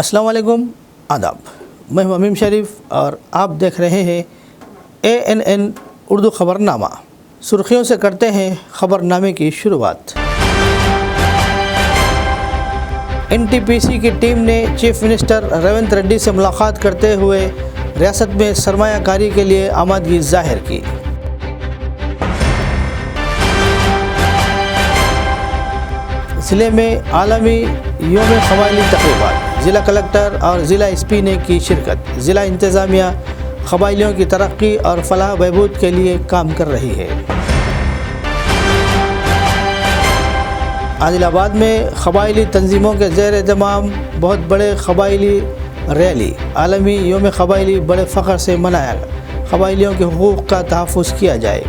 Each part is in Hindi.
अस्सलाम वालेकुम, आदाब। मैं हूं अमीम शरीफ और आप देख रहे हैं ANN उर्दू ख़बरनामा। सुर्खियों से करते हैं ख़बरनामे की शुरुआत। NTPC की टीम ने चीफ मिनिस्टर रेवंत रेड्डी से मुलाकात करते हुए रियासत में सरमायाकारी के लिए आमादगी जाहिर की। ज़िले में आलमी योम क़बायली तक़रीबात, ज़िला कलेक्टर और ज़िला SP ने की शिरकत। ज़िला इंतज़ामिया क़बायलियों की तरक्की और फलाह बहबूद के लिए काम कर रही है। आदिलाबाद में क़बायली तंजीमों के ज़ेर एहतमाम बहुत बड़े क़बायली रैली। आलमी योम क़बायली बड़े फ़ख्र से मनाया। क़बायलियों के हुकूक़ का तहफ़्फ़ुज़ किया जाए।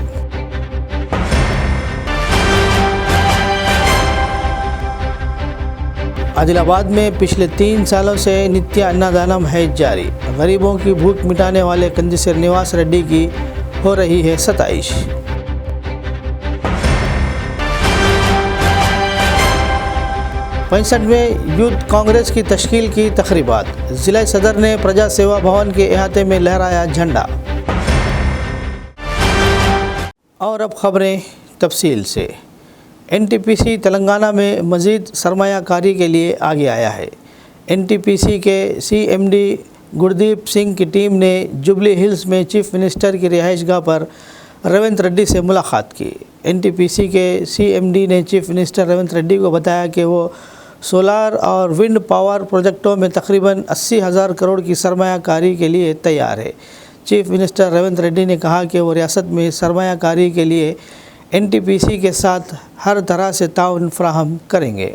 आदिलाबाद में पिछले 3 सालों से नित्य अन्नदानम है जारी। गरीबों की भूख मिटाने वाले कंदी श्रीनिवास रेड्डी की हो रही है सताइश। पैंसठवें यूथ कांग्रेस की तश्कील की तक़रीबात। ज़िला सदर ने प्रजा सेवा भवन के अहाते में लहराया झंडा। और अब ख़बरें तफसील से। NTPC तेलंगाना में मज़ीद सरमायाकारी के लिए आगे आया है। NTPC के CMD गुरदीप सिंह की टीम ने जुबली हिल्स में चीफ मिनिस्टर की रिहाइशगाह पर रेवंत रेड्डी से मुलाकात की। NTPC के CMD ने चीफ मिनिस्टर रेवंत रेड्डी को बताया कि वो सोलार और विंड पावर प्रोजेक्टों में तकरीबन 80,000 करोड़ की सरमायाकारी के लिए तैयार है। चीफ मिनिस्टर रेवंत रेड्डी ने कहा कि वो रियासत में सरमायाकारी के लिए NTPC के साथ हर तरह से ताउन फराहम करेंगे।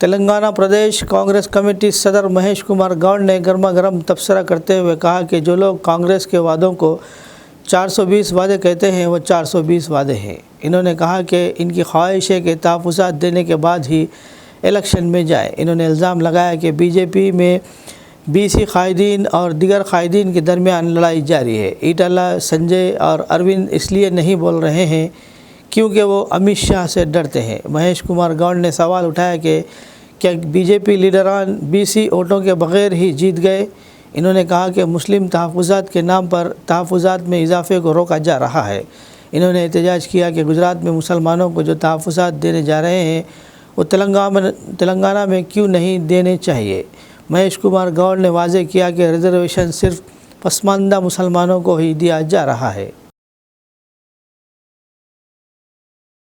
तेलंगाना प्रदेश कांग्रेस कमेटी सदर महेश कुमार गौड़ ने गर्मा गर्म तबसरा करते हुए कहा कि जो लोग कांग्रेस के वादों को 420 वादे कहते हैं वो 420 वादे हैं। इन्होंने कहा कि इनकी ख्वाहिश है कि तहफ़्फ़ुज़ात देने के बाद ही इलेक्शन में जाए। इन्होंने इल्ज़ाम लगाया कि BJP में BC कायदीन और दीगर कायदीन के दरमियान लड़ाई जारी है। ईटाला, संजय और अरविंद इसलिए नहीं बोल रहे हैं क्योंकि वो अमित शाह से डरते हैं। महेश कुमार गौड़ ने सवाल उठाया कि क्या BJP लीडरान BC वोटों के बग़ैर ही जीत गए। इन्होंने कहा कि मुस्लिम तहफ़्फ़ुज़ात के नाम पर तहफ़्फ़ुज़ात में इजाफ़े को रोका जा रहा है। इन्होंने एहतजाज किया कि गुजरात में मुसलमानों को जो तहफ़्फ़ुज़ात देने जा रहे हैं वो तेलंगाना में क्यों नहीं देने चाहिए। महेश कुमार गौड़ ने वाज़ेह किया कि रिजर्वेशन सिर्फ पसमानदा मुसलमानों को ही दिया जा रहा है।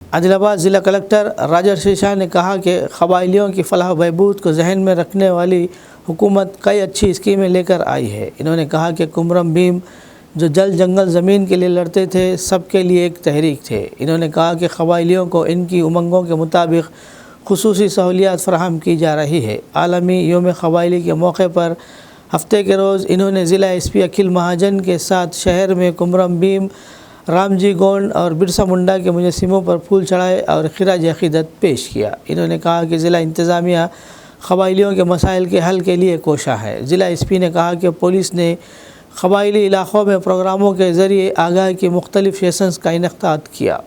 आदिलाबाद ज़िला कलेक्टर राजर्षि शाह ने कहा कि क़बायलियों की फलाह बहबूद को जहन में रखने वाली हुकूमत कई अच्छी स्कीमें लेकर आई है। इन्होंने कहा कि कुमरम भीम जो जल जंगल ज़मीन के लिए लड़ते थे सबके लिए एक तहरीक थे। इन्होंने कहा कि क़बायलियों को इनकी उमंगों के मुताबिक खुसूसी सहूलियात फ़राहम की जा रही है। आलमी योम क़बायली के मौके पर हफ्ते के रोज़ इन्होंने ज़िला SP अखिल महाजन के साथ शहर में कुमरम भीम, रामजी गोंड और बिरसा मुंडा के मुजस्सिमों पर फूल चढ़ाए और खिराज अक़ीदत पेश किया। इन्होंने कहा कि ज़िला इंतज़ामिया क़बायलियों के मसाइल के हल के लिए कोशा है। ज़िला SP ने कहा कि पुलिस ने क़बायली इलाक़ों में प्रोग्रामों के ज़रिए आगाही की मुख्तलिफ़ सेशंस का इनेक़ाद किया।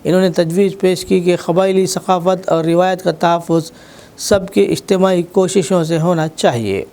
इन्होंने तजवीज़ पेश की कि क़बायली सक़ाफ़त और रिवायत का तहफ़्फ़ुज़ सबकी इज्तिमाई कोशिशों से होना चाहिए।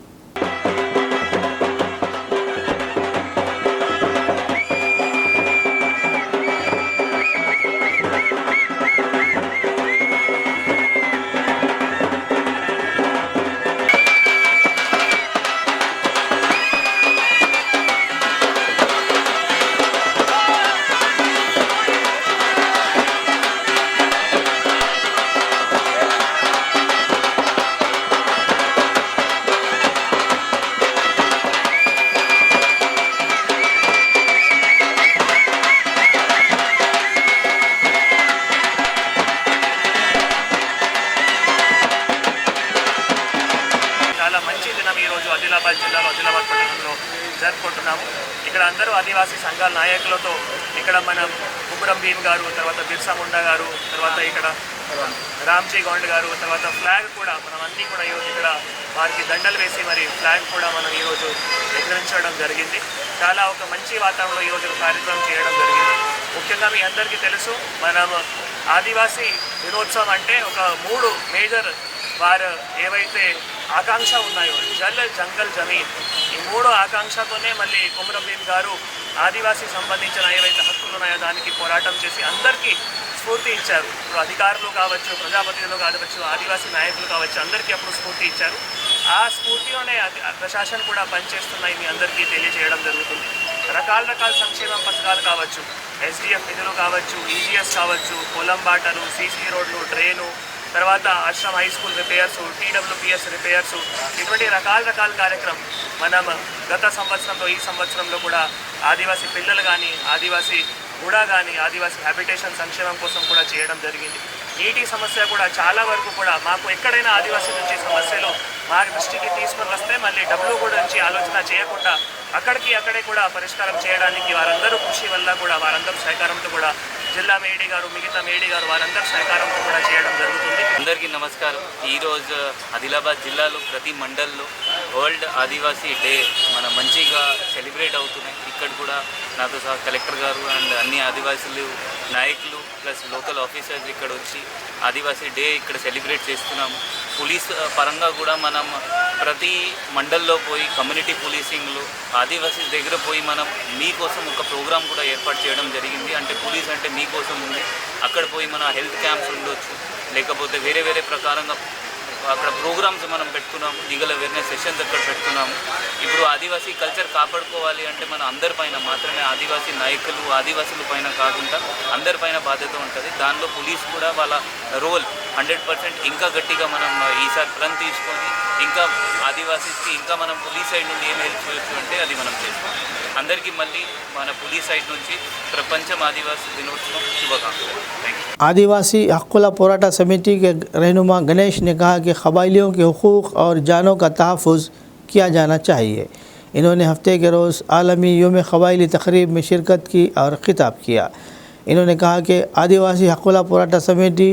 ఆదిలాబాద్ జిల్లాలో ఆదిలాబాద్ పట్టణంలో జరుపుకుంటున్నాము. ఇక్కడ అందరూ ఆదివాసీ సంఘాల నాయకులతో ఇక్కడ మనం కుమరం భీమ్ గారు, తర్వాత బిర్సా ముండా గారు, తర్వాత ఇక్కడ రామ్జీ గౌండ్ గారు, తర్వాత ఫ్లాగ్ కూడా మనం అన్నీ కూడా ఈరోజు ఇక్కడ వారికి దండలు వేసి మరి ఫ్లాగ్ కూడా మనం ఈరోజు ఎగరించడం జరిగింది. చాలా ఒక మంచి వాతావరణంలో ఈరోజు కార్యక్రమం చేయడం జరిగింది. ముఖ్యంగా మీ అందరికీ తెలుసు, మనం ఆదివాసీ దినోత్సవం అంటే ఒక 3 మేజర్ వారు ఏవైతే ఆకాంక్ష ఉన్నాయో జల్ జంగల్ జమీన్ ఈ మూడు ఆకాంక్షతోనే మళ్ళీ కొమరం భీం గారు ఆదివాసీ సంబంధించిన ఏవైతే హక్కులు ఉన్నాయో దానికి పోరాటం చేసి అందరికీ స్ఫూర్తి ఇచ్చారు. ఇప్పుడు అధికారులు కావచ్చు, ప్రజాప్రతినిధులు కావచ్చు, ఆదివాసీ నాయకులు కావచ్చు, అందరికీ అప్పుడు స్ఫూర్తి ఇచ్చారు. ఆ స్ఫూర్తిలోనే ప్రశాసన కూడా పనిచేస్తున్నాయి మీ అందరికీ తెలియజేయడం జరుగుతుంది. రకాల సంక్షేమ పథకాలు కావచ్చు, ఎస్డిఎఫ్ నిధులు కావచ్చు, ఈజీఎస్ కావచ్చు, పొలం బాటలు, సీసీ రోడ్లు, డ్రైను, తర్వాత Ashram high school repairs, TWPS repairs, ఇటువంటి రకాల కార్యక్రమం మనం గత సంవత్సరంలో ఈ సంవత్సరంలో కూడా ఆదివాసీ పిల్లలు కానీ, ఆదివాసీ కూడా కానీ, ఆదివాసీ హ్యాబిటేషన్ సంక్షేమం కోసం కూడా చేయడం జరిగింది. నీటి సమస్య కూడా చాలా వరకు కూడా మాకు ఎక్కడైనా ఆదివాసీ నుంచి సమస్యలు మా దృష్టికి తీసుకొని వస్తే మళ్ళీ డబ్బులు కూడా నుంచి ఆలోచన చేయకుండా అక్కడే కూడా పరిష్కారం చేయడానికి వారందరూ కృషి వల్ల కూడా వారందరూ సహకారంతో కూడా జిల్లా మేడి గారు, మిగతా మేడి గారు వారందరూ సహకారంతో కూడా చేయడం జరుగుతుంది. అందరికీ నమస్కారం. ఈరోజు ఆదిలాబాద్ జిల్లాలో ప్రతి మండల్లో వరల్డ్ ఆదివాసీ డే మన మంచిగా సెలబ్రేట్ అవుతున్నాయి. ఇక్కడ కూడా నాతో సహా కలెక్టర్ గారు అండ్ అన్ని ఆదివాసీలు నాయకులు ప్లస్ లోకల్ ఆఫీసర్స్ ఇక్కడ వచ్చి ఆదివాసీ డే ఇక్కడ సెలబ్రేట్ చేస్తున్నాము. పోలీస్ పరంగా కూడా మనం ప్రతి మండల్లో పోయి కమ్యూనిటీ పోలీసింగ్లో ఆదివాసీ దగ్గర పోయి మనం మీకోసం ఒక ప్రోగ్రాం కూడా ఏర్పాటు చేయడం జరిగింది. అంటే పోలీస్ అంటే మీకోసం ఉంది. అక్కడ పోయి మన హెల్త్ క్యాంప్స్ ఉండొచ్చు, లేకపోతే వేరే ప్రకారంగా అక్కడ ప్రోగ్రామ్స్ మనం పెట్టుకున్నాము. లీగల్ అవేర్నెస్ సెషన్స్ అక్కడ పెట్టుకున్నాము. ఇప్పుడు ఆదివాసీ కల్చర్ కాపాడుకోవాలి అంటే మన అందరిపైన మాత్రమే, ఆదివాసీ నాయకులు ఆదివాసుల పైన కాకుండా అందరిపైన బాధ్యత ఉంటుంది. దానిలో పోలీస్ కూడా వాళ్ళ రోల్ 100% ఇంకా గట్టిగా మనం ఈసారి ప్రణ్ తీసుకొని ఇంకా ఆదివాసీస్కి ఇంకా మనం పోలీస్ సైడ్ నుండి ఏం హెల్ప్ చేయొచ్చు అంటే అది మనం చేస్తాం. అందరికీ మళ్ళీ మన పోలీస్ సైడ్ నుంచి ప్రపంచం ఆదివాसी दिनोत्सव शुभकामनाएं। Thank you. आदिवासी हक़ुल पोराटा समिति के रहनुमा गणेश ने कहा कि क़बायलियों के हुकूक़ और जानों का तहफ़्फ़ुज़ किया जाना चाहिए। इन्होंने हफ्ते के रोज़ आलमी योम क़बायली तक़रीब में शिरकत की और ख़िताब किया। इन्होंने कहा कि आदिवासी हक़ुल पोराटा समिति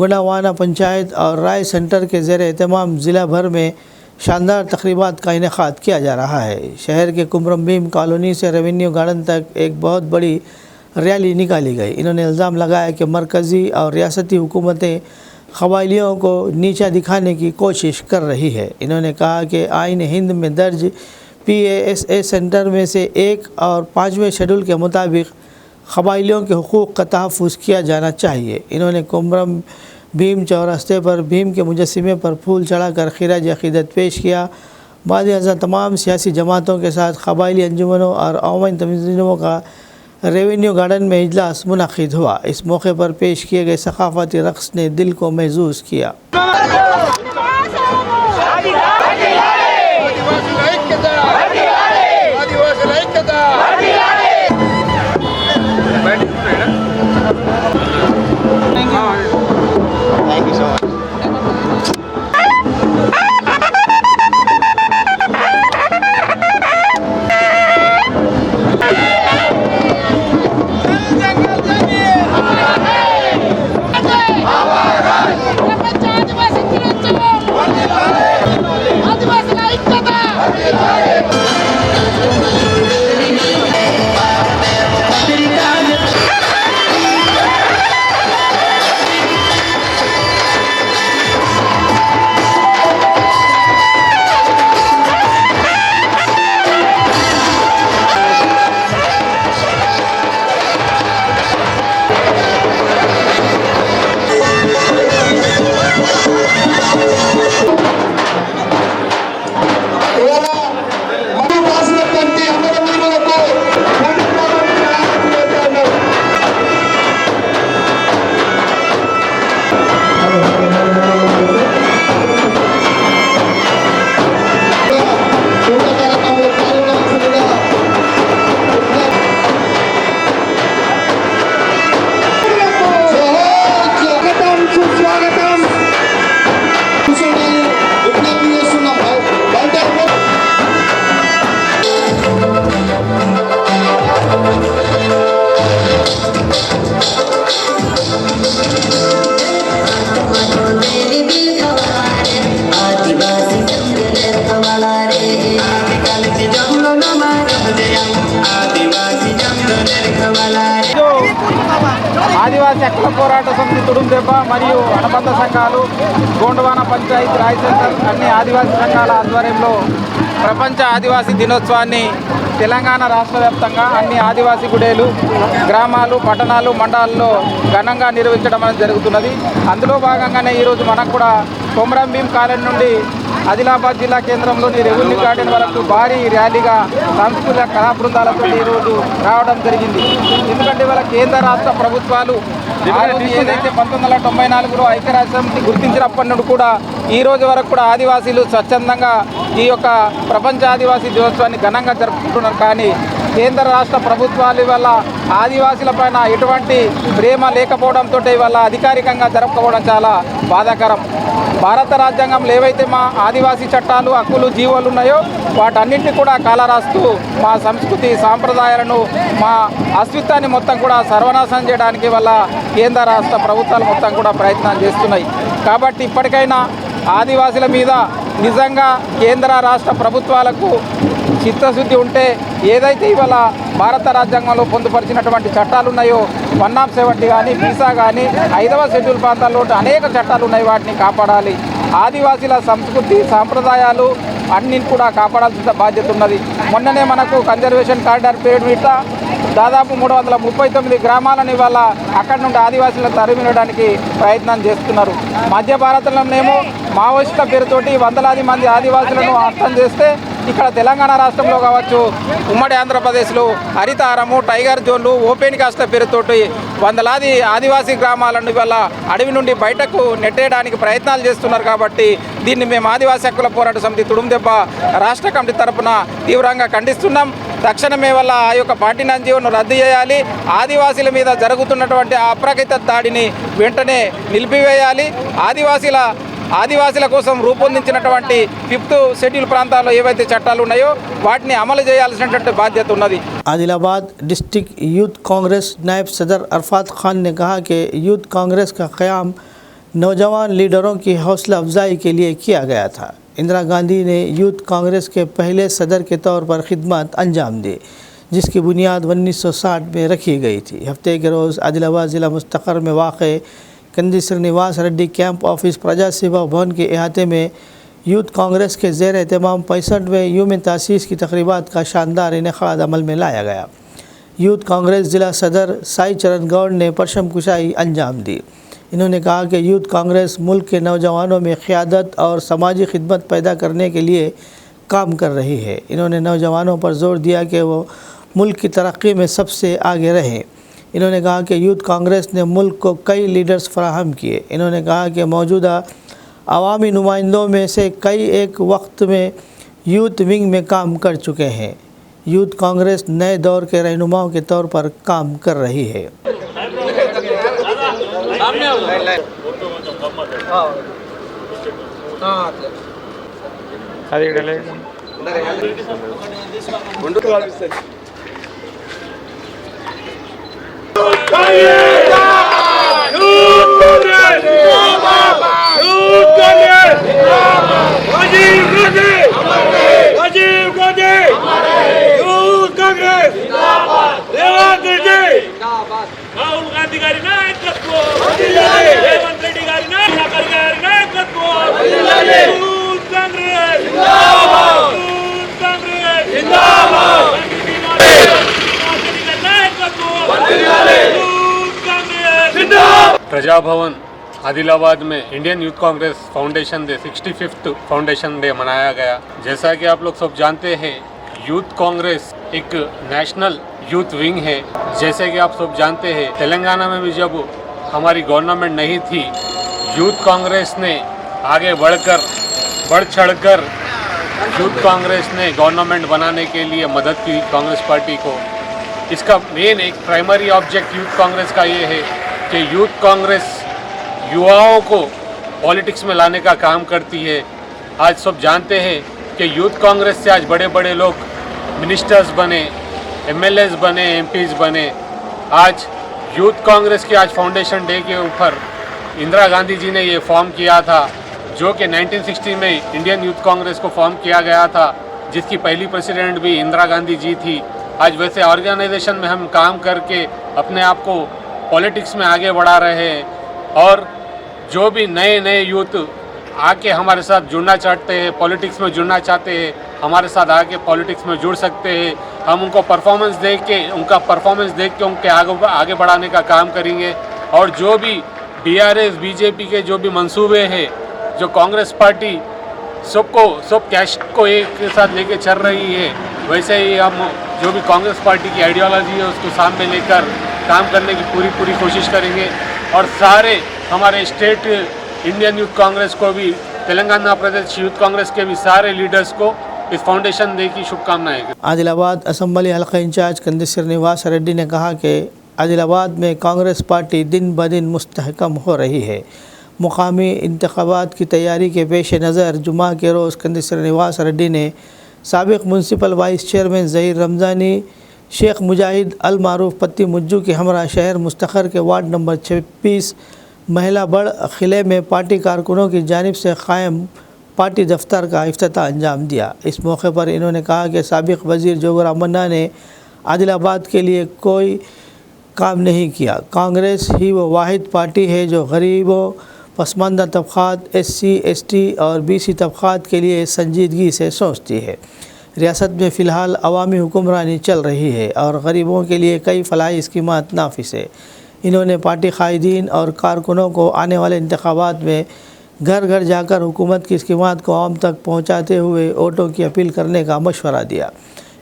गुनावाना पंचायत और राय सेंटर के ज़ेर एहतमाम ज़िला भर में शानदार तक़रीबात का इनेक़ाद किया जा रहा है। शहर के कुमरम भीम कॉलोनी से रेवेन्यू गार्डन तक एक बहुत बड़ी रैली निकाली गई। इन्होंने इल्ज़ाम लगाया कि मरकज़ी और रियासती हुकूमतें क़बायलियों को नीचा दिखाने की कोशिश कर रही है। इन्होंने कहा कि आइन हिंद में दर्ज PASA सेंटर में से 1 और 5वें शेड्यूल के मुताबिक क़बायलियों के हुकूक़ का तहफ़्फ़ुज़ किया जाना चाहिए। इन्होंने कुमरम भीम चौरस्ते पर भीम के मुजस्सिमे पर फूल चढ़ाकर खिराज अक़ीदत पेश किया। बाद अज़ा तमाम सियासी जमातों के साथ क़बायली अंजुमनों और अवामी तंज़ीमों का रेवेन्यू गार्डन में इजलास मुनक़िद हुआ। इस मौके पर पेश किए गए सक़ाफ़ती रक़्स ने दिल को महज़ूज़ किया। హక్కుల పోరాట సమితి తుడుందెబ్బ మరియు అనుబంధ సంఘాలు గోండవాన పంచాయతీ రాయ్ సెంటర్ అన్ని ఆదివాసీ సంఘాల ఆధ్వర్యంలో ప్రపంచ ఆదివాసీ దినోత్సవాన్ని తెలంగాణ రాష్ట్ర వ్యాప్తంగా అన్ని ఆదివాసీ గుడేలు గ్రామాలు పట్టణాలు మండలాల్లో ఘనంగా నిర్వహించడం అనేది జరుగుతున్నది. అందులో భాగంగానే ఈరోజు మనకు కూడా కొమరం భీం కాలనీ నుండి ఆదిలాబాద్ జిల్లా కేంద్రంలోని రెవెన్యూ గార్డెన్ వరకు భారీ ర్యాలీగా సాంస్కృతిక కళా బృందాలతో ఈరోజు రావడం జరిగింది. ఎందుకంటే వాళ్ళ కేంద్ర రాష్ట్ర ప్రభుత్వాలు ఏదైతే 1994లో ఐక్యరాజ్య సమితి గుర్తించినప్పటి నుండి కూడా ఈ రోజు వరకు కూడా ఆదివాసీలు స్వచ్ఛందంగా ఈ యొక్క ప్రపంచ ఆదివాసీ దినోత్సవాన్ని ఘనంగా జరుపుకుంటున్నారు. కానీ కేంద్ర రాష్ట్ర ప్రభుత్వాలు వల్ల ఆదివాసీల పైన ఎటువంటి ప్రేమ లేకపోవడంతో వల్ల అధికారికంగా జరపకపోవడం చాలా బాధాకరం. భారత రాజ్యాంగంలో ఏవైతే మా ఆదివాసీ చట్టాలు హక్కులు జీవోలు ఉన్నాయో వాటన్నింటినీ కూడా కాలరాస్తూ మా సంస్కృతి సాంప్రదాయాలను మా అస్తిత్వాన్ని మొత్తం కూడా సర్వనాశనం చేయడానికి వల్ల కేంద్ర రాష్ట్ర ప్రభుత్వాలు మొత్తం కూడా ప్రయత్నాలు చేస్తున్నాయి. కాబట్టి ఇప్పటికైనా ఆదివాసీల మీద నిజంగా కేంద్ర రాష్ట్ర ప్రభుత్వాలకు చిత్తశుద్ధి ఉంటే ఏదైతే ఇవాళ భారత రాజ్యాంగంలో పొందుపరిచినటువంటి చట్టాలు ఉన్నాయో 170 కానీ వీసా కానీ 5వ షెడ్యూల్ ప్రాంతాల్లో అనేక చట్టాలు ఉన్నాయి, వాటిని కాపాడాలి. ఆదివాసీల సంస్కృతి సాంప్రదాయాలు అన్నింటిని కూడా కాపాడాల్సిన బాధ్యత ఉన్నది. మొన్ననే మనకు కన్జర్వేషన్ కారిడార్ పేరు మీద దాదాపు 339 గ్రామాలను ఇవాళ అక్కడి నుండి ఆదివాసీలను తరిమినడానికి ప్రయత్నం చేస్తున్నారు. మధ్య భారతంలోనేమో మావోయిస్టుల పేరుతోటి వందలాది మంది ఆదివాసులను అర్థం చేస్తే ఇక్కడ తెలంగాణ రాష్ట్రంలో కావచ్చు, ఉమ్మడి ఆంధ్రప్రదేశ్లో హరితారము టైగర్ జోన్లు ఓపెన్ కాస్ట్ల పేరుతోటి వందలాది ఆదివాసీ గ్రామాలను ఇవాళ అడవి నుండి బయటకు నెట్టేయడానికి ప్రయత్నాలు చేస్తున్నారు. కాబట్టి దీన్ని మేము ఆదివాసీ హక్కుల పోరాట సమితి తుడుందెబ్బ రాష్ట్ర కమిటీ తరఫున తీవ్రంగా ఖండిస్తున్నాం. తక్షణమే వల్ల ఆ యొక్క పార్టీ జీవోను రద్దు చేయాలి. ఆదివాసీల మీద జరుగుతున్నటువంటి అప్రకృత దాడిని వెంటనే నిలిపివేయాలి. ఆదివాసీల కోసం రూపొందించినటువంటి 5th షెడ్యూల్ ప్రాంతాల్లో ఏవైతే చట్టాలు ఉన్నాయో వాటిని అమలు చేయాల్సినటువంటి బాధ్యత ఉన్నది. आदिलाबाद डिस्ट्रिक्ट यूथ कांग्रेस नायब सदर अरफात खान ने कहा कि यूथ कांग्रेस का क़याम नौजवान लीडरों की हौसला अफजाई के लिए किया गया था. इंदिरा गांधी ने यूथ कांग्रेस के पहले सदर के तौर पर खिदमत अंजाम दी, जिसकी बुनियाद 1960 में रखी गई थी. हफ्ते के रोज़ आदिलाबाद ज़िला मुस्तक़र में वाक़ कंदी श्रीनिवास रेड्डी कैंप ऑफिस प्रजा सेवा भवन के अहाते में यूथ कांग्रेस के ज़ेर एहतमाम 65वें यूम तासीस की तक़रीबात का शानदार इनेक़ाद अमल में लाया गया. यूथ कांग्रेस ज़िला सदर साई चरण गौड़ ने परचम कुशाई अंजाम दी. इन्होंने कहा कि यूथ कांग्रेस मुल्क के नौजवानों में क़यादत और समाजी खिदमत पैदा करने के लिए काम कर रही है. इन्होंने नौजवानों पर जोर दिया कि वो मुल्क की तरक्की में सबसे आगे रहें. इन्होंने कहा कि यूथ कांग्रेस ने मुल्क को कई लीडर्स फराहम किए. इन्होंने कहा कि मौजूदा अवामी नुमाइंदों में से कई एक वक्त में यूथ विंग में काम कर चुके हैं. यूथ कांग्रेस नए दौर के रहनुमाओं के तौर पर काम कर रही है. రాహుల్ గాంధీ గారి నాయకత్వం, రేవంత్ రెడ్డి గారి నాయకత్వం, యూత్ కాంగ్రెస్ జిందాబాద్, యూత్ కాంగ్రెస్ జిందాబాద్, प्रजा भवन आदिलाबाद में Indian youth Congress foundation day 65th foundation day मनाया गया. जैसा कि आप लोग सब जानते हैं, यूथ कांग्रेस एक नेशनल यूथ विंग है. जैसे कि आप सब जानते हैं, तेलंगाना में भी जब हमारी गवर्नमेंट नहीं थी, यूथ कांग्रेस ने आगे बढ़ चढ़कर यूथ कांग्रेस ने गवर्नमेंट बनाने के लिए मदद की कांग्रेस पार्टी को. इसका मेन एक प्राइमरी ऑब्जेक्ट यूथ कांग्रेस का ये है कि यूथ कांग्रेस युवाओं को पॉलिटिक्स में लाने का काम करती है. आज सब जानते हैं कि यूथ कांग्रेस से आज बड़े बड़े लोग मिनिस्टर्स बने, एमएलएस बने, एमपीज बने. आज यूथ कांग्रेस के आज फाउंडेशन डे के ऊपर इंदिरा गांधी जी ने ये फॉर्म किया था, जो कि 1960 में इंडियन यूथ कांग्रेस को फॉर्म किया गया था, जिसकी पहली प्रेसिडेंट भी इंदिरा गांधी जी थी. आज वैसे ऑर्गेनाइजेशन में हम काम करके अपने आप को पॉलिटिक्स में आगे बढ़ा रहे हैं और जो भी नए नए यूथ आके हमारे साथ जुड़ना चाहते हैं, पॉलिटिक्स में जुड़ना चाहते हैं, हमारे साथ आके पॉलिटिक्स में जुड़ सकते हैं। हम उनको परफॉर्मेंस देख के उनके आगे बढ़ाने का काम करेंगे। और जो भी DRS बीजेपी के जो भी मंसूबे हैं, जो कांग्रेस पार्टी सब कैश को एक साथ लेके चल रही है, वैसे ही हम जो भी कांग्रेस पार्टी की आइडियोलॉजी है उसको सामने लेकर काम करने की पूरी कोशिश करेंगे। और सारे हमारे स्टेट इंडियन यूथ कांग्रेस को भी, तेलंगाना प्रदेश यूथ कांग्रेस के भी सारे लीडर्स को इस फाउंडेशन डे की शुभकामनाएं। आदिलाबाद असम्बली हल्का इंचार्ज कंदी श्रीनिवास रेड्डी ने कहा कि आदिलाबाद में कांग्रेस पार्टी दिन ब दिन मुस्तहकम हो रही है। मुकामी इंतखाबात की तैयारी के पेश नज़र जुमा के रोज़ कंदी श्रीनिवास रेड्डी ने साबिक़ municipal vice chairman Zaheer Ramzani, Sheikh Mujahid Al Maroof पत्ती मुज्जू के हमरा शहर मुस्तखर के वार्ड नंबर 26 महिला बड़ किले में पार्टी कारकुनों की जानिब से कायम पार्टी दफ्तर का इफ्तिताह अंजाम दिया। इस मौके पर इन्होंने कहा कि साबिक़ वज़ीर जोगराम मन्ना ने आदिलाबाद के लिए कोई काम नहीं किया। कांग्रेस ही वो वाहिद पार्टी है जो गरीबों, पसमानदा तबक़ात, SC, ST और BC तबक़ात के लिए संजीदगी से सोचती है। रियासत में फ़िलहाल अवामी हुक्मरानी चल रही है और गरीबों के लिए कई फलाही स्कीमात नाफिस है। इन्होंने पार्टी कायदीन और कारकुनों को आने वाले इंतखाबात में घर घर जाकर हुकूमत की स्कीमात को आम तक पहुंचाते हुए वोटों की अपील करने का मशवरा दिया।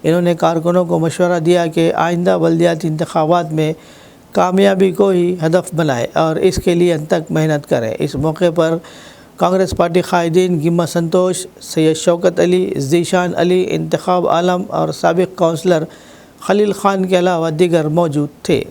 इन्होंने कारकुनों को मशवरा दिया कि आइंदा बल्दियाती इंतखाबात में कामयाबी को ही हदफ बनाए और इसके लिए अंत तक मेहनत करें। इस मौके पर कांग्रेस पार्टी कायदीन गिम्मा संतोष, सैयद शौकत अली, ज़ीशान अली, इंतखाब आलम और साबिक़ काउंसलर खलील खान के अलावा दीगर मौजूद थे।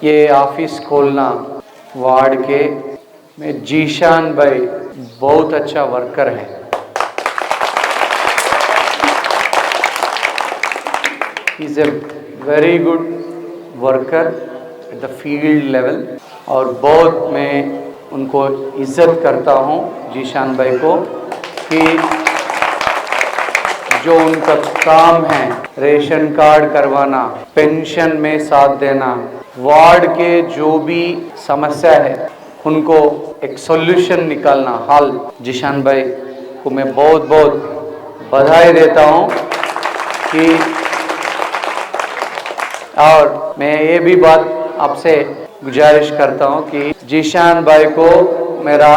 ये ऑफिस खोलना वार्ड के में जीशान भाई बहुत अच्छा वर्कर है। He is a very good worker at the field level और बहुत मैं उनको इज्जत करता हूँ जीशान भाई को कि जो उनका काम है रेशन कार्ड करवाना, पेंशन में साथ देना, वार्ड के जो भी समस्या है उनको एक सॉल्यूशन निकालना, हल। जीशान भाई को मैं बहुत बहुत बधाई देता हूँ कि और मैं ये भी बात आपसे गुजारिश करता हूँ कि जीशान भाई को मेरा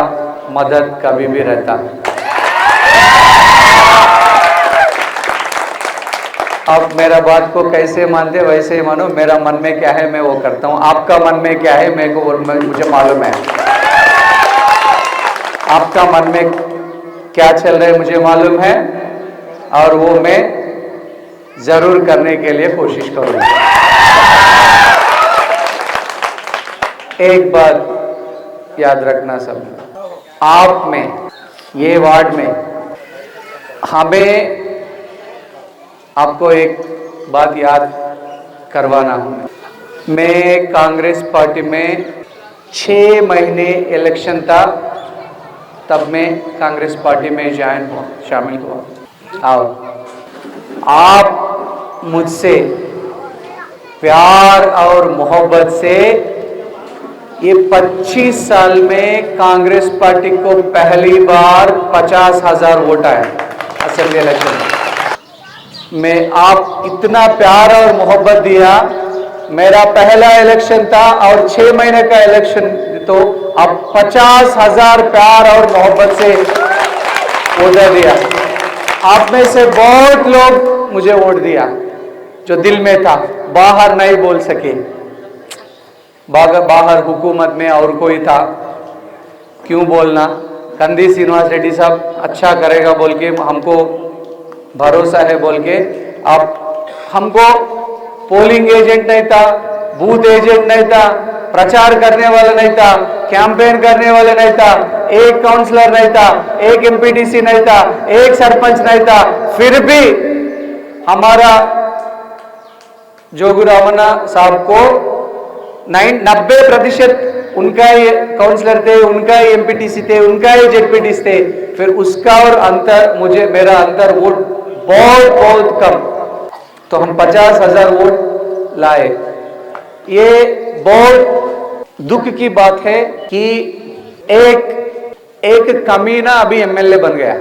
मदद कभी भी रहता। आप मेरा बात को कैसे मानते वैसे ही मानो, मेरा मन में क्या है मैं वो करता हूँ, आपका मन में क्या है मुझे मालूम है, आपका मन में क्या चल रहा है मुझे मालूम है और वो मैं जरूर करने के लिए कोशिश करूँगा। एक बात याद रखना सब, आप में ये वार्ड में हमें आपको एक बात याद करवाना हूँ। मैं कांग्रेस पार्टी में 6 महीने इलेक्शन था, तब मैं कांग्रेस पार्टी में शामिल हुआ और आप मुझसे प्यार और मोहब्बत से ये 25 साल में कांग्रेस पार्टी को पहली बार 50,000 वोट आए असेंबली इलेक्शन में। मैं आप इतना प्यार और मोहब्बत दिया मेरा पहला इलेक्शन था और 6 महीने का इलेक्शन, तो अब 50,000 प्यार और मोहब्बत से वोट दिया। आप में से बहुत लोग मुझे वोट दिया, जो दिल में था, बाहर नहीं बोल सके। बाहर हुकूमत में और कोई था, क्यों बोलना। कंदी श्रीनिवास रेड्डी साहब अच्छा करेगा बोल के हमको भरोसा है बोल के, आप हमको पोलिंग एजेंट नहीं था, बूथ एजेंट नहीं था, प्रचार करने वाला नहीं था, कैंपेन करने वाले नहीं था, एक काउंसलर नहीं था, एक एमपीटीसी नहीं था, एक सरपंच नहीं था, फिर भी हमारा जोगू रामन्ना साहब को 90% उनका ही काउंसलर थे, उनका ही एमपीटीसी थे, उनका ही जेडपीटीसी थे। फिर उसका और अंतर, मुझे मेरा अंतर वोट बहुत बहुत कम, तो हम 50,000 वोट लाए। ये बहुत दुख की बात है कि एक कमीना अभी एमएलए बन गया।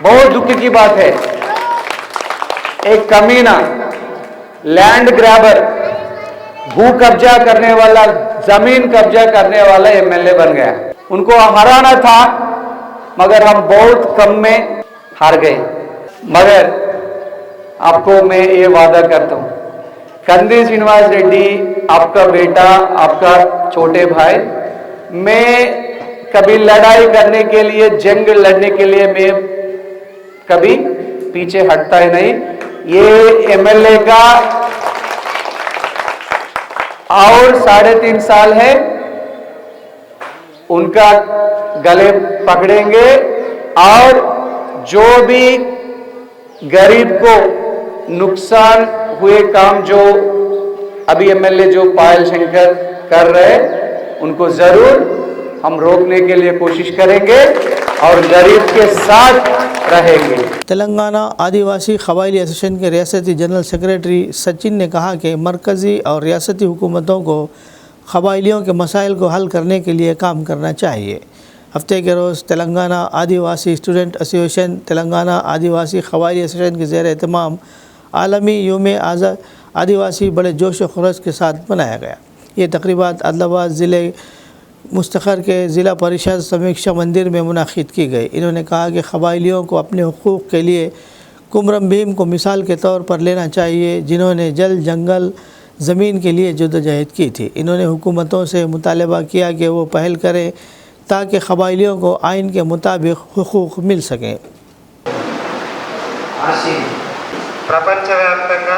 बहुत दुख की बात है, एक कमीना, लैंड ग्रैबर, भू कब्जा करने वाला, जमीन कब्जा करने वाला एमएलए बन गया। उनको हराना था, मगर हम बहुत कम में हार गए। मगर आपको मैं ये वादा करता हूं, कंदी श्रीनिवास रेड्डी आपका बेटा, आपका छोटे भाई, मैं कभी लड़ाई करने के लिए, जंग लड़ने के लिए मैं कभी पीछे हटता ही नहीं। ये एमएलए का और 3.5 साल है, उनका गले पकड़ेंगे और जो भी गरीब को नुकसान हुए काम, जो अभी एमएलए जो पायल शंकर कर रहे, उनको जरूर हम रोकने के लिए कोशिश करेंगे और गरीब के साथ रहेंगे। तेलंगाना आदिवासी कबायली एसोसिएशन के रियासती जनरल सेक्रेटरी सचिन ने कहा कि मरकज़ी और रियासती हुकूमतों को कबायलियों के मसाइल को हल करने के लिए काम करना चाहिए। हफ्ते के रोज़ तेलंगाना आदिवासी स्टूडेंट एसोसिएशन, तेलंगाना आदिवासी कबायली एसोसिएशन के ज़ेर एहतमाम आलमी योम आदिवासी बड़े जोश व खरोश के साथ मनाया गया। ये तकरीबात आदिलाबाद ज़िले मुस्तखर के ज़िला परिषद समीक्षा मंदिर में मुनाकिद की गई। इन्होंने कहा कि कबायलियों को अपने हुकूक़ के लिए कुमरम भीम को मिसाल के तौर पर लेना चाहिए, जिन्होंने जल जंगल ज़मीन के लिए जद्दोजहद की थी। इन्होंने हुकूमतों से मुतालबा किया कि वो पहल करें ताकि कबायलियों को आइन के मुताबिक हुकूक़ मिल सकें। ప్రపంచవ్యాప్తంగా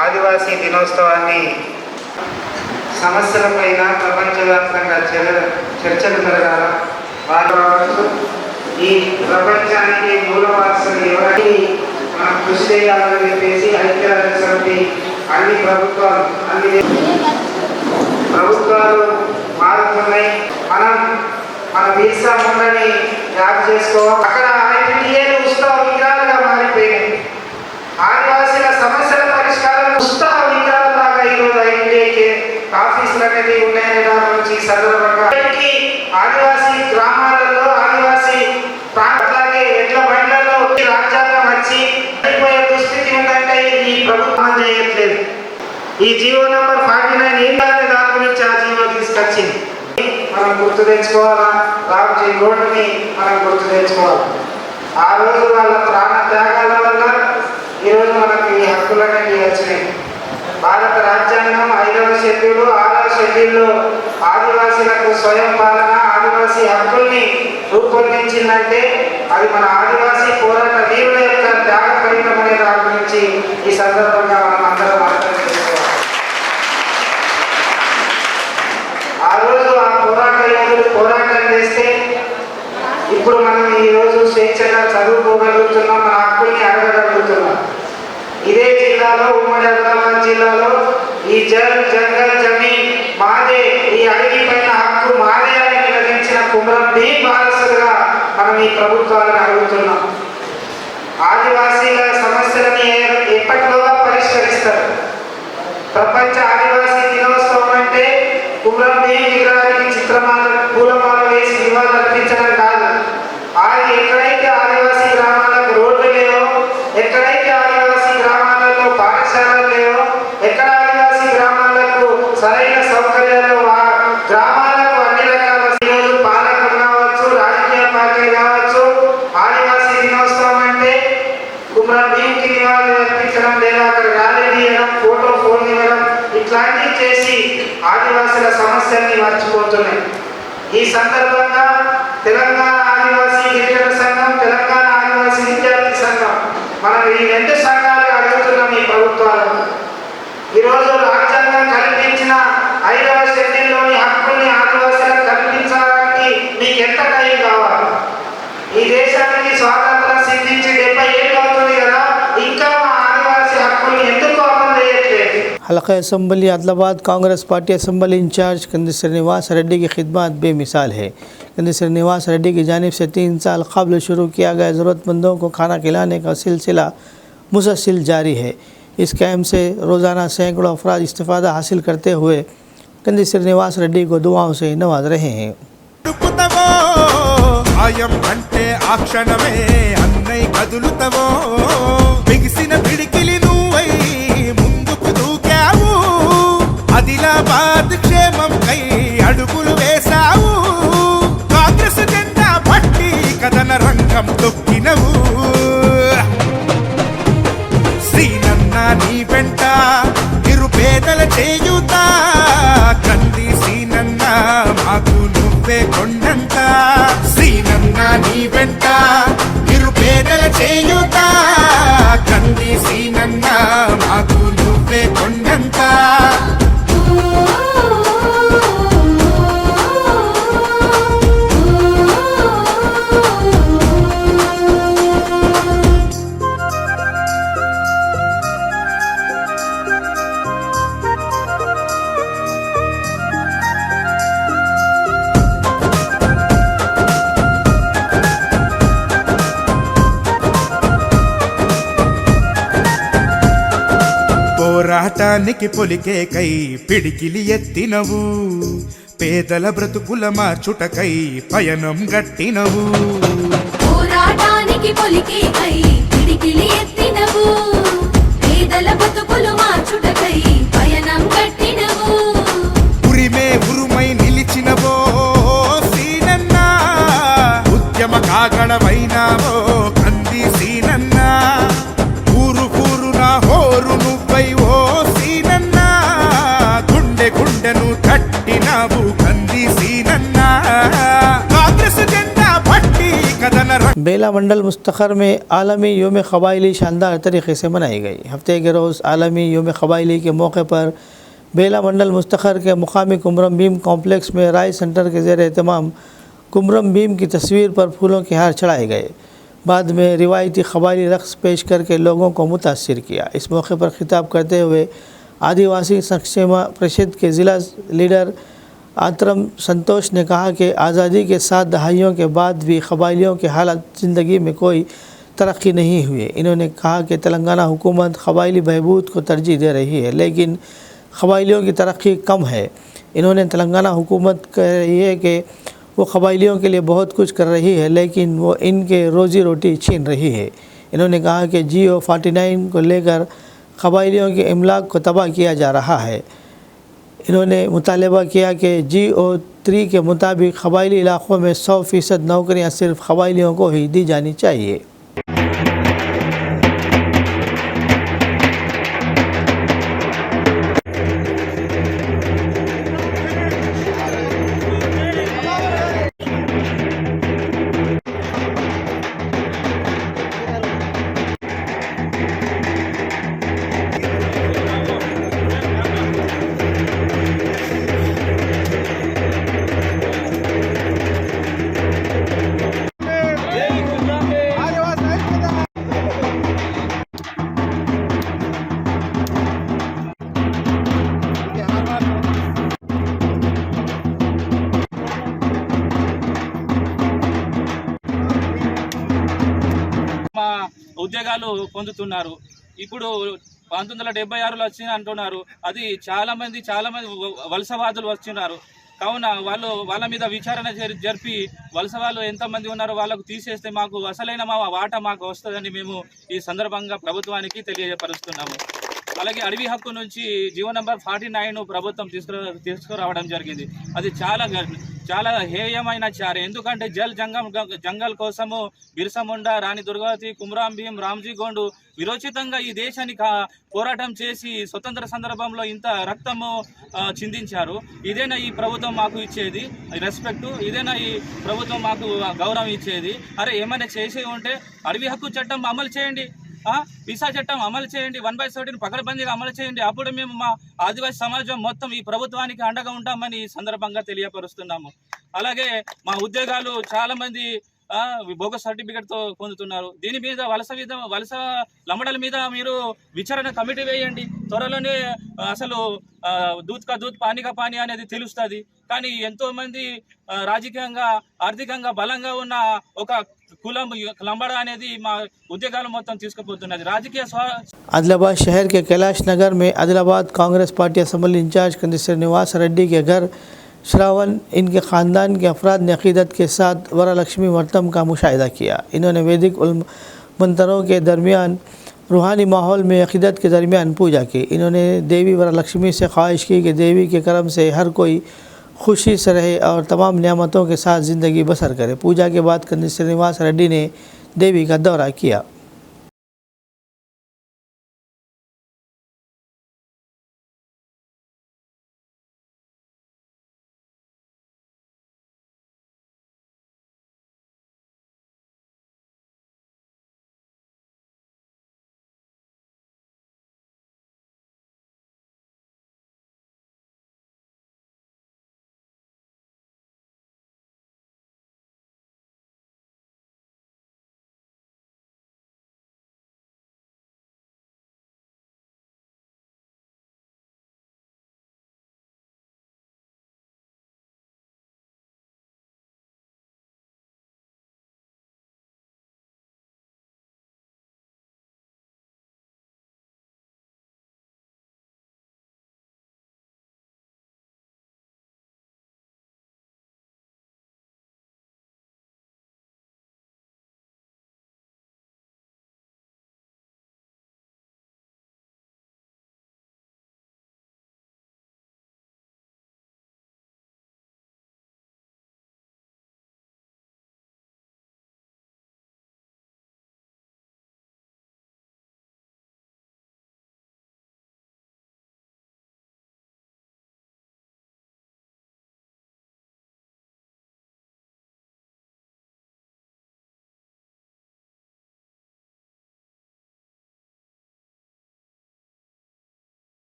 ఆదివాసీ దినోత్సవాన్ని సమస్యలపైన ప్రపంచవ్యాప్తంగా చర్చలు జరగాల. వారు ఈ ప్రపంచానికి మూలవాసులు ఎవరికి మనం కృషి చేయాలని చెప్పేసి ఐక్యరాజ్య సమితి అన్ని ప్రభుత్వాలు మారుతున్నాయి. మన వీసా ముందని యాప్ చేసుకోవాలి. అక్కడ ఐటీఏలు ఉత్సవ విగ్రహాలుగా మారిపోయినాయి. ఆదివాసీల సమస్యల పరిష్కారం ఉత్సవ విగ్రహాలుగా ఈరోజు ఐటీఏకి ఆఫీసులు అనేది ఉన్నాయనే దాని నుంచి సందర్భంగా ఆదివాసీ గ్రామాలలో, ఆదివాసీ ప్రాంతాలకి ఎట్ల బండ్లలో రాజ్యాంగం వచ్చి అయిపోయే దుస్థితి ఉందంటే ఈ ప్రభుత్వం చేయట్లేదు. ఈ జీవో నంబర్ 49 ఏంటంటే దాని గురించి ఆ జీవో తీసుకొచ్చింది. మనం గుర్తు తెచ్చుకోవాలా, రామ్జీ రోడ్డుని మనం గుర్తు తెచ్చుకోవాలి. ఆ రోజు వాళ్ళ ప్రాణ త్యాగాల వల్ల ఈరోజు మనకు ఈ హక్కులు అనేవి వచ్చినాయి. భారత రాజ్యాంగం 5వ షెడ్యూల్ 6వ షెడ్యూల్లో ఆదివాసీలకు స్వయం పాలన, ఆదివాసీ హక్కుల్ని రూపొందించిందంటే అది మన ఆదివాసీ పోరాట వీరుల యొక్క త్యాగ ఫలితం అనే దాని గురించి ఈ సందర్భంగా మనం అందరం అర్థం చేసుకోవాలి. ఆ రోజు ఆ పోరాట యోధులు పోరాటం చేస్తే ఇప్పుడు మనం ఈరోజు స్వేచ్ఛగా చదువుకోగలుగుతున్నాం, మన హక్కుల్ని అడగగలుగుతున్నాం. ఇదే జిల్లాలో, ఉమ్మడి ఆదిలాబాద్ జిల్లాలో ఈ జంగల్ జమీన్ మాదే, ఈ అడవి పైన హక్కు మాదే అని నిలదించిన కుమరం భీమ్ వారసులుగా మనం ఈ ప్రభుత్వాలను అడుగుతున్నాం. ఆదివాసీల సమస్యలని ఎప్పటిలోగా పరిష్కరిస్తారు. ప్రపంచ ఆదివాసీ దినోత్సవం అంటే కుమరం భీమ్ విగ్రహానికి చిత్రమాల, పూలమాల వేసి నివాళులు అర్పించడం కాదు. ఎక్కడైతే ఆదివాసీ గ్రామాలకు రోడ్లు లేవో, ఎక్కడైతే ఆదివాసీ గ్రామాలలో పాఠశాలలు లేవో, ఎక్కడ ఆదివాసీ ఇట్లాంటివి చేసి ఆదివాసుల సమస్యల్ని మర్చిపోతున్నాయి. ఈ సందర్భంగా తెలంగాణ ఆదివాసీ గిరిజన సంఘం, తెలంగాణ ఆదివాసీ విద్యార్థి సంఘం, మనం ఈ రెండు సంఘాలుగా అడుగుతున్నాం ఈ ప్రభుత్వాలను. ఈరోజు రాజ్యాంగం కల్పించిన 5వ షెడ్యూల్లోని హక్కుల్ని ఆదివాసులకు కల్పించడానికి మీకు ఎంత టైం కావాలి? ఈ దేశానికి స్వాతంత్రం సిద్ధించి 70 ఏళ్ళు అవుతుంది కదా, ఇంకా మా ఆదివాసీ హక్కుల్ని ఎందుకు అమలు చేయట్లేదు? हल्का assembly Adilabad Congress party assembly incharge Kandi Srinivas Reddy की खिदमत बेमिसाल है। कंदी श्रीनिवास रेड्डी की जानिब से 3 साल कबल शुरू किया गया ज़रूरतमंदों को खाना खिलाने का सिलसिला मुसलसल जारी है। इस कैम्प से रोज़ाना सैकड़ों अफराद इस्तेफ़ादा हासिल करते हुए कंदी श्रीनिवास रेड्डी को दुआओं से नवाज रहे हैं। ఆదిలాబాద్ క్షేమం కై అడుగులు వేసావు, కాంగ్రెస్ జెండా పట్టి కథన రంగం తొక్కినవు. శ్రీనన్న నీ వెంట నిరుపేదల చేయుత, కంది శ్రీనన్న మాకు నువ్వే కొండంత. శ్రీనన్న నీ వెంట నిరుపేదల చేయుత, కంది శ్రీనన్న మాకు నువ్వే కొండంత. పోరాటానికి పొలికే కై పిడికిలి ఎత్తినవు, పేదల బ్రతుకుల మార్చుటకై పయనం గట్టినవు. పోరాటానికి పొలికే కై పిడికిలి ఎత్తినవు, పేదల బ్రతుకులు మార్చుటకై పయనం గట్టినవు. ఉరిమే ఉరుమై నిలిచినవో సీనన్న, ఉద్యమ కాగడమైనావో కంది సీనన్న. ఊరు ఊరున హోరు నువ్వై ఓ సీనన్న, గుండె గుండెను కట్టినావు కంది సీనన్న. కాంగ్రెస్ జెండా పట్టి కథన बेला मंडल मुस्तखर में आलमी योम क़बायली शानदार तरीके से मनाई गई। हफ्ते के रोज़ आलमी योम क़बायली के मौके पर बेला मंडल मुस्तखर के मुकामी कुमरम भीम कॉम्प्लेक्स में राय सेंटर के ज़ेर एहतमाम कुमरम भीम की तस्वीर पर फूलों के हार चढ़ाए गए। बाद में रिवायती क़बायली रक़्स पेश करके लोगों को मुतासिर किया। इस मौके पर खिताब करते हुए आदिवासी संक्षेम परिषद के ज़िला लीडर आतरम संतोष ने कहा कि आज़ादी के 7 दहाइयों के बाद भी क़बायलियों के हालात ज़िंदगी में कोई तरक्की नहीं हुई। इन्होंने कहा कि तेलंगाना हुकूमत क़बायली बहबूद को तरजीह दे रही है, लेकिन क़बायलियों की तरक्की कम है। इन्होंने तेलंगाना हुकूमत कह रही है कि वो क़बायलियों के लिए बहुत कुछ कर रही है, लेकिन वो इनके रोज़ी रोटी छीन रही है। इन्होंने कहा कि GO 49 को लेकर क़बायलियों के इमलाक को तबाह किया जा रहा है। इन्होंने मुतालबा किया कि GO 3 के मुताबिक क़बायली इलाक़ों में 100% नौकरियाँ सिर्फ क़बायलियों को ही दी जानी चाहिए। ఉద్యోగాలు పొందుతున్నారు. ఇప్పుడు 1976లో వచ్చింది అంటున్నారు. అది చాలా మంది వలసవాదులు వస్తున్నారు. కావున వాళ్ళ మీద విచారణ జరిపి వలస వాళ్ళు ఎంతమంది ఉన్నారో వాళ్ళకు తీసేస్తే మాకు అసలైన మా వాటా మాకు వస్తుందని మేము ఈ సందర్భంగా ప్రభుత్వానికి తెలియజేపరుస్తున్నాము. అలాగే అడవి హక్కు నుంచి జీవో నంబర్ 49 ప్రభుత్వం తీసుకురావడం జరిగింది. అది చాలా హేయమైన చర్య. ఎందుకంటే జంగల్ కోసము బిర్సా ముండా, రాణి దుర్గావతి, కుమ్రాం భీం, రామ్జీ గోండు విరోచితంగా ఈ దేశాన్ని పోరాటం చేసి స్వతంత్ర సందర్భంలో ఇంత రక్తము చిందించారు. ఇదేనా ఈ ప్రభుత్వం మాకు ఇచ్చేది రెస్పెక్ట్? ఇదేనా ఈ ప్రభుత్వం మాకు గౌరవం ఇచ్చేది? అరే ఏమైనా చేసి ఉంటే అడవి హక్కు చట్టం అమలు చేయండి, వీసా చట్టం అమలు చేయండి, 1/17 పకడ్బందీగా అమలు చేయండి. అప్పుడు మేము మా ఆదివాసీ సమాజం మొత్తం ఈ ప్రభుత్వానికి అండగా ఉంటామని ఈ సందర్భంగా తెలియపరుస్తున్నాము. అలాగే మా ఉద్యోగాలు చాలా మంది బోగస్ సర్టిఫికేట్తో పొందుతున్నారు. దీని మీద వలస లంబడల మీద మీరు విచారణ కమిటీ వేయండి. త్వరలోనే అసలు దూత్ కా దూత్ పానీ కా పానీ అనేది తెలుస్తుంది. కానీ ఎంతోమంది రాజకీయంగా ఆర్థికంగా బలంగా ఉన్న ఒక కులం లంబడ అనేది మా ఉద్యోగాలు మొత్తం తీసుకుపోతున్నది. రాజకీయ आदिलाबाद शहर के कैलाश नगर में Adilabad Congress party assembly incharge Kandi Srinivas Reddy के घर श्रावण इनके ख़ानदान के अफराद ने अक़ीदत के साथ वरलक्ष्मी व्रतम का मुशाहिदा किया। इन्होंने वैदिक मंत्रों के दरमियान रूहानी माहौल में अक़ीदत के दरमियान पूजा की। इन्होंने देवी वरलक्ष्मी से ख्वाहिश की कि देवी के करम से हर कोई खुशी से रहे और तमाम नियामतों के साथ ज़िंदगी बसर करे। पूजा के बाद कंदी श्रीनिवास रेड्डी ने देवी का दौरा किया।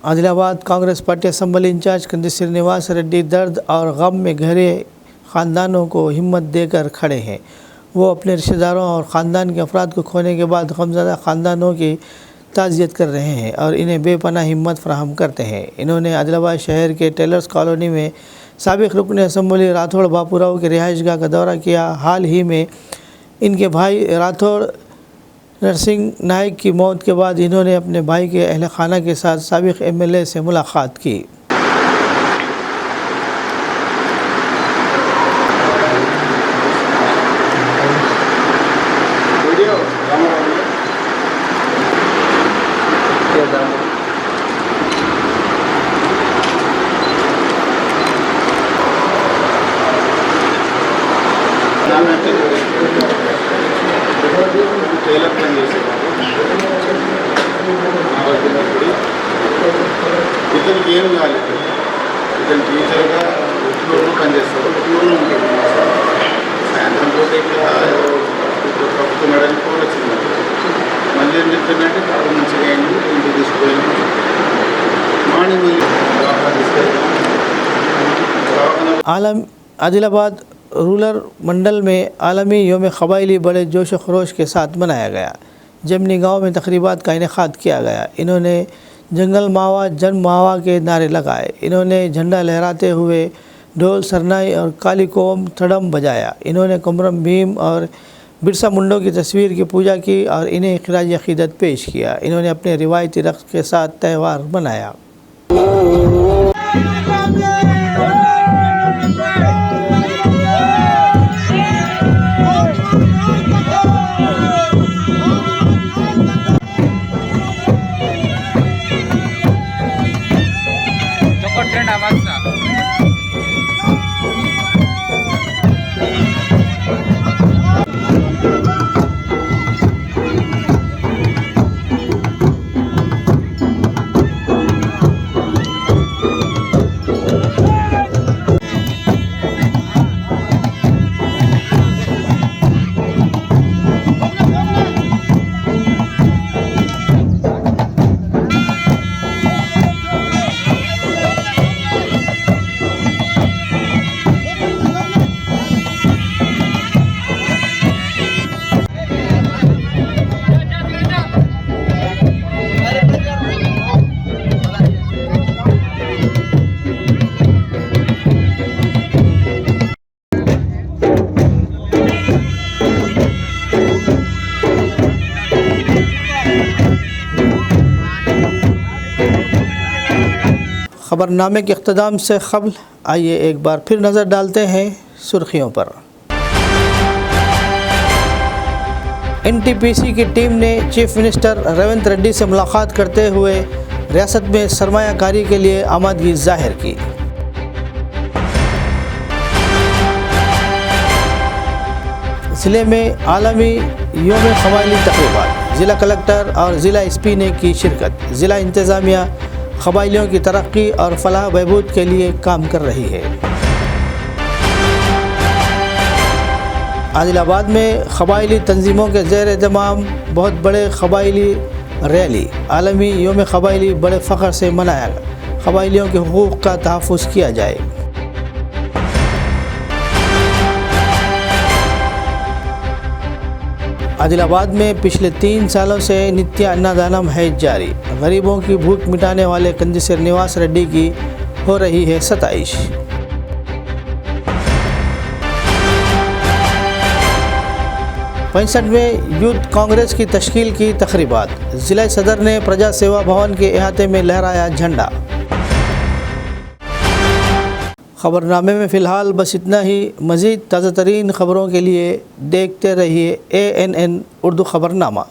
Adilabad Congress party assembly incharge Kandi Srinivas Reddy दर्द और गम में गहरे ख़ानदानों को हिम्मत देकर खड़े हैं। वो अपने रिश्तेदारों और ख़ानदान के अफराद को खोने के बाद गमज़दा ख़ानदानों की ताज़ियत कर रहे हैं और इन्हें बेपनाह हिम्मत फराहम करते हैं। इन्होंने आदिलाबाद शहर के टेलर्स कॉलोनी में साबिक़ रुकन असम्बली राठौड़ बापूराव के रिहाइशगाह का दौरा किया। हाल ही में इनके भाई राठौड़ नरसिंह नाइक की मौत के बाद इन्होंने अपने भाई के अहल खाना के साथ साबिक़ MLA से मुलाकात की। టైలర్ పని చేసేవాడు. ఇతనికి ఏం కాలేదు. ఇతను టీచర్గా ఉట్లూరులో పనిచేస్తాడు. ఉట్లూరులో ఉంటాడు. సాయంత్రం పూట ఇక్కడ ప్రభుత్వం మెడల్ కూడా వచ్చింది. మళ్ళీ ఏం చెప్తుందంటే కాదు మంచిగా అయింది, ఇంటికి తీసుకుపోయింది. మార్నింగ్ తీసుకెళ్ళి आदिलाबाद रूरल मंडल में आलमी योम क़बायली बड़े जोश व खरोश के साथ मनाया गया। जमनी गांव में तकरीबात का इनेकाद किया गया। इन्होंने जंगल मावा जन्म मावा के नारे लगाए। इन्होंने झंडा लहराते हुए ढोल सरनाई और काली कोम थड़म बजाया। इन्होंने कुमरम भीम और बिरसा मुंडों की तस्वीर की पूजा की और इन्हें खिराज अक़ीदत पेश किया। इन्होंने अपने रिवायती रक़्स के साथ त्यौहार मनाया। खबरनामे के इख्तिताम से क़ब्ल आइए एक बार फिर नज़र डालते हैं सुर्खियों पर। NTPC की टीम ने चीफ मिनिस्टर रेवंत रेड्डी से मुलाकात करते हुए रियासत में सरमायाकारी के लिए आमादगी जाहिर की। ज़िले में आलमी योम क़बायली तक़रीबात, ज़िला कलेक्टर और ज़िला SP ने की शिरकत। ज़िला इंतज़ामिया क़बायलियों की तरक्की और फलाह बहबूद के लिए काम कर रही है। आदिलाबाद में क़बायली तंजीमों के ज़ेर एहतमाम बहुत बड़े क़बायली रैली आलमी योम क़बायली बड़े फ़ख्र से मनाया। क़बायलियों के हुकूक़ का तहफ़्फ़ुज़ किया जाए। आदिलाबाद में पिछले 3 सालों से नित्य अन्नदानम है जारी। गरीबों की भूख मिटाने वाले कंदिसर निवास रेड्डी की हो रही है सताइश। पैंसठवें यूथ कांग्रेस की तश्कील की तक़रीबात, ज़िला सदर ने प्रजा सेवा भवन के अहाते में लहराया झंडा। ख़बरनामे में फ़िलहाल बस इतना ही। मज़ीद ताज़ा तरीन ख़बरों के लिए देखते रहिए ANN उर्दू ख़बरनामा।